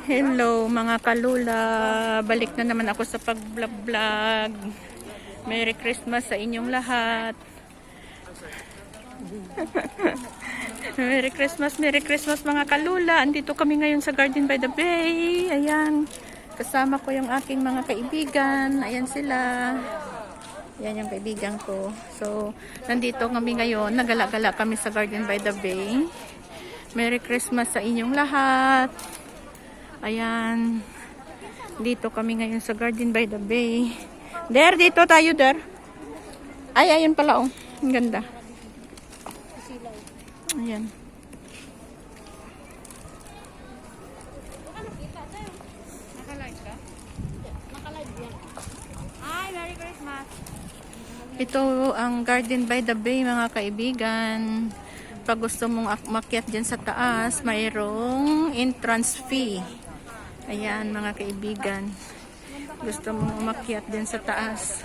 Hello mga kalula, balik na naman ako sa pag-vlog. Merry Christmas sa inyong lahat. Merry Christmas mga kalula. Andito kami ngayon sa Garden by the Bay. Ayan, kasama ko yung aking mga kaibigan. Ayan sila. Yan yung kaibigan ko. So, nandito kami ngayon. Nagala-gala kami sa Garden by the Bay. Merry Christmas sa inyong lahat. Ayan. Dito kami ngayon sa Garden by the Bay. Der, dito tayo, der. Ay, ayun pala, oh. Ang ganda. Ayan. Nakalive ka? Nakalive yan. Ay, Merry Christmas. Ito ang Garden by the Bay, mga kaibigan. Pag gusto mong makyat dyan sa taas, mayroong entrance fee. Ayan mga kaibigan, gusto mong umakyat din sa taas,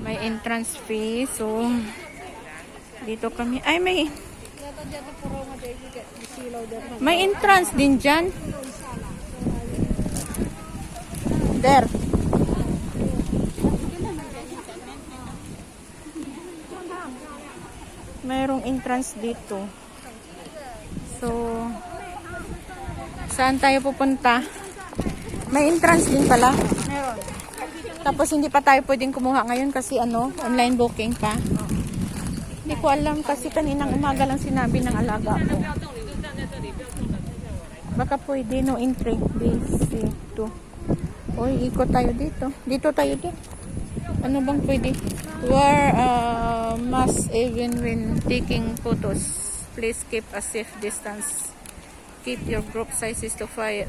may entrance fee. So dito kami, ay may entrance din dyan. Der, mayroong entrance dito. So saan tayo pupunta? May entrance din pala. Meron. Tapos hindi pa tayo pwedeng kumuha ngayon kasi online booking pa. Hindi ko alam kasi kaninang umaga lang sinabi ng alaga ko. Baka pwede, no entry. BC2. Uy, ikot tayo dito. Dito tayo din. Ano bang pwede? Wear mask even when taking photos. Please keep a safe distance. Keep your group sizes to 5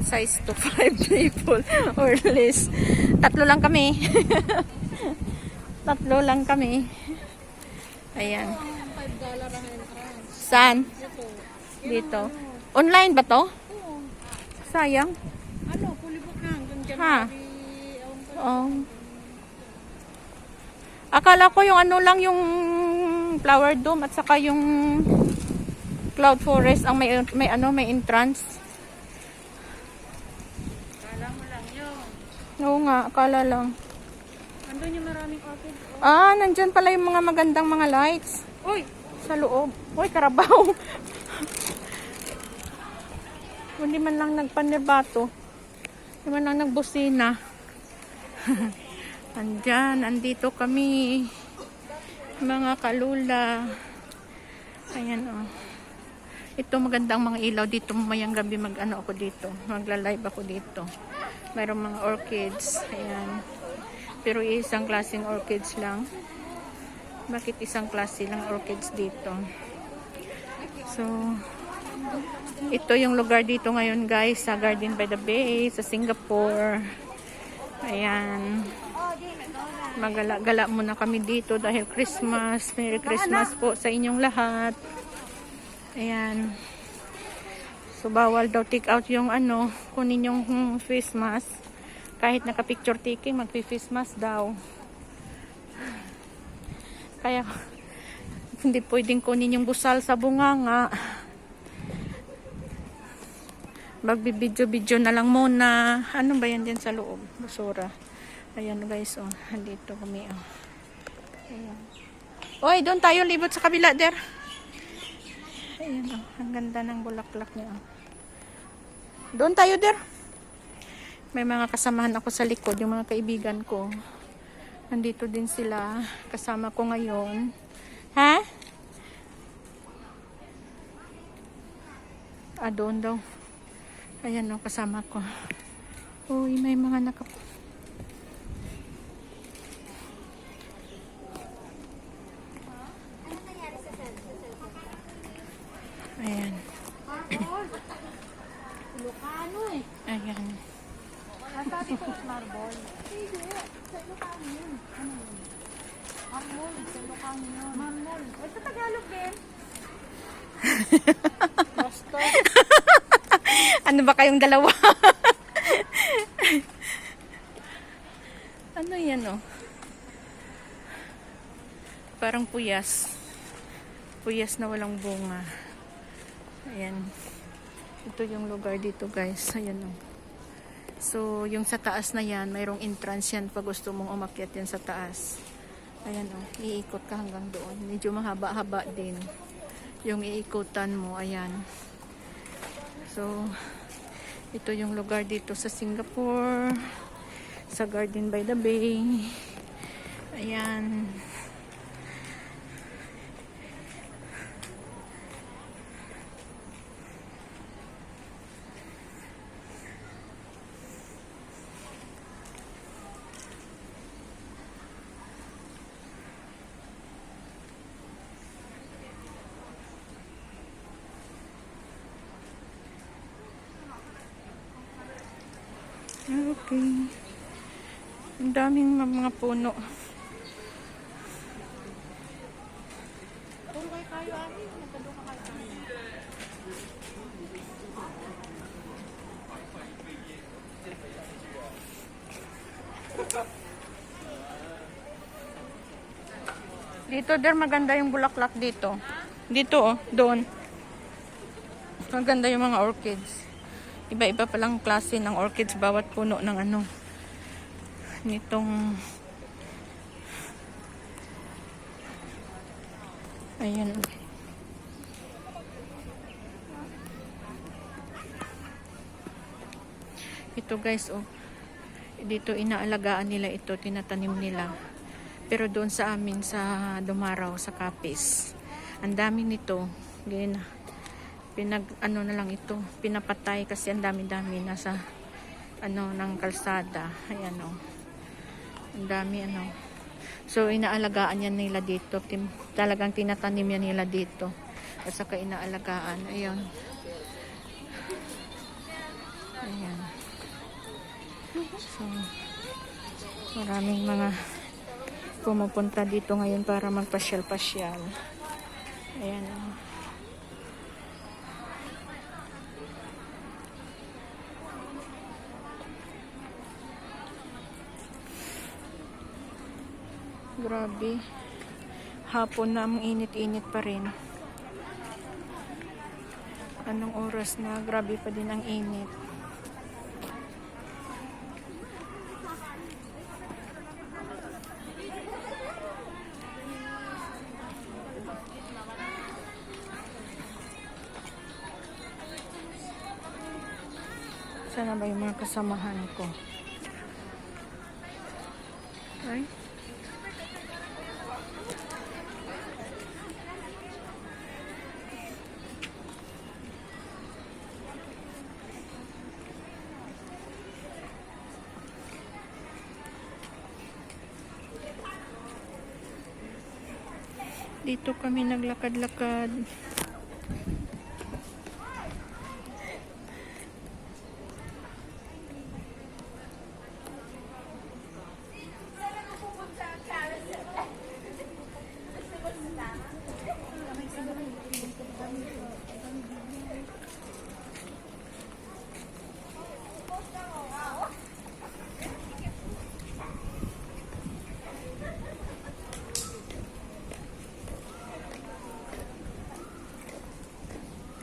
people or less. Tatlo lang kami. Tatlo lang kami. Ayan. Saan? Dito. Online ba to? Sayang. Pulibok na hanggang January. Ha? Oh. Akala ko yung lang yung flower dome at saka yung Cloud Forest ang may entrance. Akala mo lang yun. Oo nga, akala lang. Andun yung maraming orchid. Ah, nandyan pala yung mga magandang mga lights. Uy! Sa loob. Uy, karabaw. Hindi man lang nagpanebato. Hindi man lang nagbusina. Andito kami. Mga kalula. Ayan, oh. Ito magandang mga ilaw dito. Mamayang gabi ako dito. Magla-live ako dito. Mayroong mga orchids. Ayan. Pero isang klaseng orchids lang. Bakit isang klase lang orchids dito? So, ito yung lugar dito ngayon guys. Sa Garden by the Bay. Sa Singapore. Ayan. Magala-gala muna kami dito dahil Christmas. Merry Christmas po sa inyong lahat. Ayan. So, bawal daw take out yung kunin yung face mask. Kahit naka-picture taking, magpi-face mask daw. Kaya, hindi pwedeng kunin yung busal sa bunganga. Magbibidyo-bidyo na lang muna. Ano ba yan din sa loob? Basura. Ayan guys, oh. Andito kami, oh. Ayan. Oy, doon tayo libot sa kabila, der. Ayan, oh. Ang ganda ng bulaklak niya, oh. Doon tayo, der. May mga kasamahan ako sa likod, yung mga kaibigan ko. Nandito din sila. Kasama ko ngayon. Ha? Doon daw. Ayan, oh, kasama ko. Uy, may mga Ayan. Ilocano eh. Ayan. Sabi ko marble. Hindi. Sa Ilocano yun. Ano yun? Marmol. Sa Ilocano yun. Marmol. Ito Tagalog din. Basta. Ano ba kayong dalawa? Ano yan, oh? Parang puyas. Puyas na walang bunga. Ayan. Ito yung lugar dito guys. Ayan o. So, yung sa taas na yan, mayroong entrance yan pag gusto mong umakyat yan sa taas. Ayan o, iikot ka hanggang doon. Medyo mahaba-haba din. Yung iikutan mo, ayan. So, ito yung lugar dito sa Singapore. Sa Garden by the Bay. Ayan. Okay. Ang daming mga puno. Kung kayo amin, nagkadoon ka kayo amin. Dito, der, maganda yung bulaklak dito. Dito, oh, doon. Maganda yung mga orchids. Iba-iba palang klase ng orchids, bawat puno ng ano. Nitong... Ayan. Ito guys, oh. Dito inaalagaan nila ito, tinatanim nila. Pero doon sa amin, sa Dumaraw, sa Capiz, ang dami nito. Ganyan, ano na lang ito, pinapatay kasi ang dami-dami nasa ano ng kalsada. Ayan o. Ang dami ano. So inaalagaan yan nila dito. Talagang tinatanim yan nila dito. At saka inaalagaan. Ayun. Ayan. So maraming mga pumupunta dito ngayon para magpasyal-pasyal. Ayan o. Grabe. Hapon na, ang init-init pa rin. Anong oras na? Grabe pa din ang init. Sana ba yung mga kasamahan ko? Ay. Dito kami naglakad-lakad.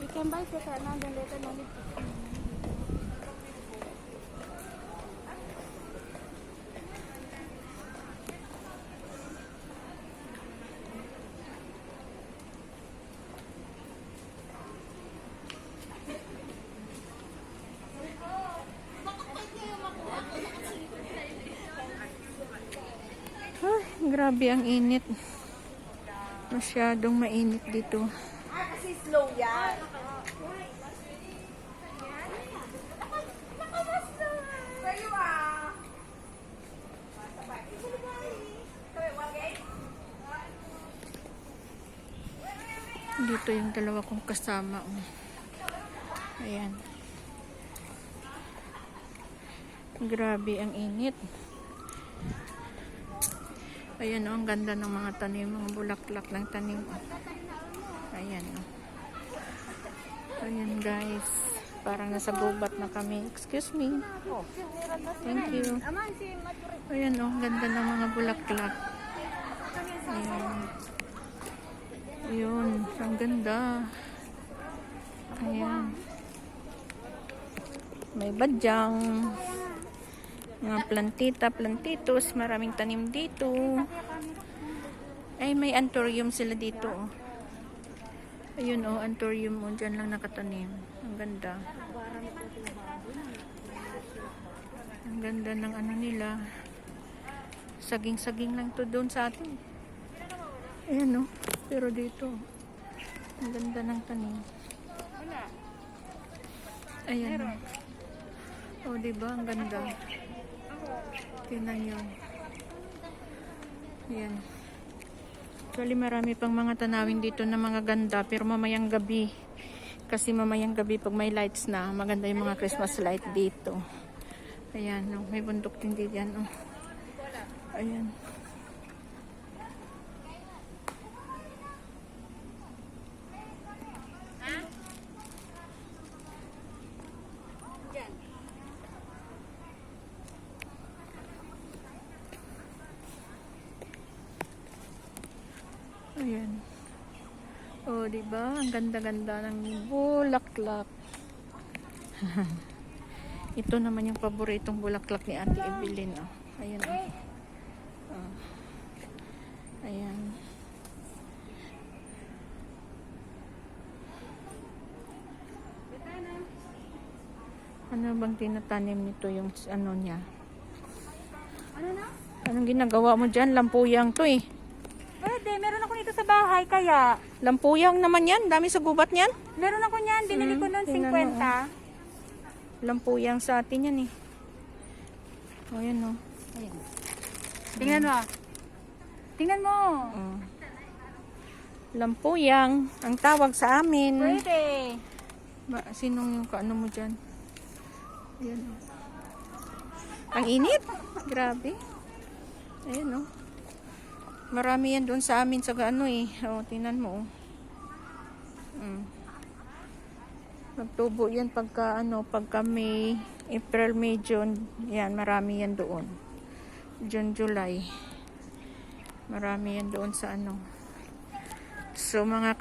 You can buy this now, then later no need. Ay, grabe ang init. Masyadong mainit dito. Kasi slow yan. Dito yung dalawa kong kasama. Ayan. Grabe ang init. Ayan ang ganda ng mga tanim, mga bulaklak ng tanim. Ayan Ayan guys. Parang nasa gubat na kami. Excuse me. Thank you. Ayan ganda ng mga bulaklak. Ayan. Ayun, ang ganda. Ayan. May badyang. Mga plantita, plantitos, maraming tanim dito. Ay, may anthurium sila dito. Oh. Ayun oh, anthurium oh, dyan lang nakatanim. Ang ganda. Ang ganda ng ano nila. Saging-saging lang to doon sa atin. Ayan oh, pero dito. Ang ganda ng tanim. Ayan oh. Oh, diba? Ang ganda. Tingnan nyo. Ayan. Actually, marami pang mga tanawin dito na mga ganda, pero mamayang gabi. Kasi mamayang gabi, pag may lights na, maganda yung mga Christmas light dito. Ayan, oh, may bundok din dito yan. Oh. Ayan. Ayan. Oh, di ba? Ang ganda-ganda ng bulaklak. Ito naman yung paboritong bulaklak ni Ate Evelyn. Oh. Ayan. Oh. Ayan. Ano bang tinatanim nito yung ano niya? Ano na? Anong ginagawa mo dyan? Lampuyang to eh. Pwede, meron ako nito sa bahay, kaya. Lampuyang naman yan. Dami sa gubat niyan. Meron ako niyan, binili ko noon tingnan 50. mo, Lampuyang sa atin yan eh. O yan o. Ayan. Tingnan mo. Tingnan mo. Oh. Lampuyang. Ang tawag sa amin. Pwede. Sinong yung kaano mo dyan? Ayan o. Ang init. Grabe. Ayan o. Marami yan doon sa amin sa gaano eh. O, tingnan mo o. Magtubo yan pagka ano, pagka May, April, May, June. Yan, marami yan doon. June, July. Marami yan doon sa ano. So, mga